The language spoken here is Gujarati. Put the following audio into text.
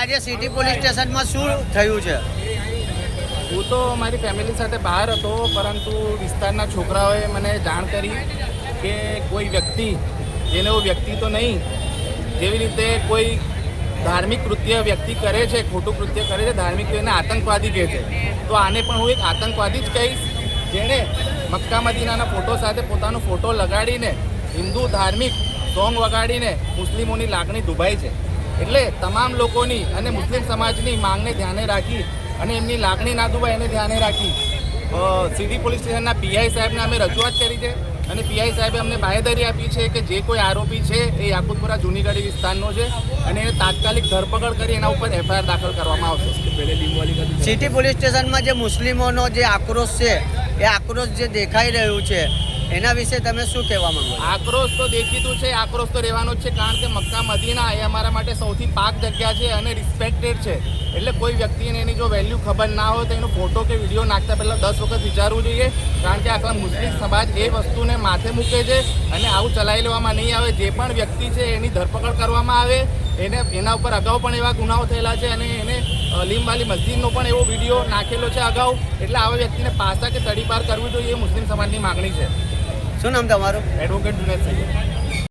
આજે સિટી પોલીસ સ્ટેશનમાં શું થયું છે? હું તો મારી ફેમિલી સાથે બહાર હતો, પરંતુ વિસ્તારના છોકરાઓએ મને જાણ કરી કે કોઈ વ્યક્તિ, જેને એવું વ્યક્તિ તો નહીં, જેવી રીતે કોઈ ધાર્મિક કૃત્ય વ્યક્તિ કરે છે, ખોટું કૃત્ય કરે છે, ધાર્મિક એને આતંકવાદી કહે છે. તો આને પણ હું એક આતંકવાદી જ કહીશ, જેણે મક્કા મદીનાના ફોટો સાથે પોતાનો ફોટો લગાડીને હિન્દુ ધાર્મિક સોંગ વગાડીને મુસ્લિમોની લાગણી દુભાઈ છે. એટલે તમામ લોકોની અને મુસ્લિમ સમાજની માંગને ધ્યાને રાખી અને એમની લાગણી ના દુભાય એને ધ્યાને રાખી સિટી પોલીસ સ્ટેશનના પીઆઈ સાહેબને અમે રજૂઆત કરી છે અને પીઆઈ સાહેબે અમને બાંહેધરી આપી છે કે જે કોઈ આરોપી છે એ યાકુતપુરા જૂનીગઢી વિસ્તારનો છે અને એને તાત્કાલિક ધરપકડ કરી એના ઉપર એફઆઈઆર દાખલ કરવામાં આવશે. સિટી પોલીસ સ્ટેશનમાં જે મુસ્લિમોનો જે આક્રોશ છે એ આક્રોશ જે દેખાઈ રહ્યું છે એના વિશે તમે શું કહેવા માંગો? આક્રોશ તો દેખીતું છે, આક્રોશ તો રહેવાનો જ છે, કારણ કે મક્કા મદીના એ અમારા માટે સૌથી પાક જગ્યા છે અને રિસ્પેક્ટેડ છે. એટલે કોઈ વ્યક્તિને એની જો વેલ્યુ ખબર ના હોય તો એનો ફોટો કે વિડીયો નાખતા પહેલાં 10 વખત વિચારવું જોઈએ, કારણ કે આખા મુસ્લિમ સમાજ એ વસ્તુને માથે મૂકે છે અને આવું ચલાવી લેવામાં નહીં આવે. જે પણ વ્યક્તિ છે એની ધરપકડ કરવામાં આવે. એના ઉપર અગાઉ પણ એવા ગુનાઓ થયેલા છે અને એને લીમવાલી મસ્જિદનો પણ એવો વિડીયો નાખેલો છે અગાઉ. એટલે આવા વ્યક્તિને પાસા કે તડીપાર કરવી જોઈએ એ મુસ્લિમ સમાજની માગણી છે. શું નામ તમારું? એડવોકેટ જુનેદ સૈયદ.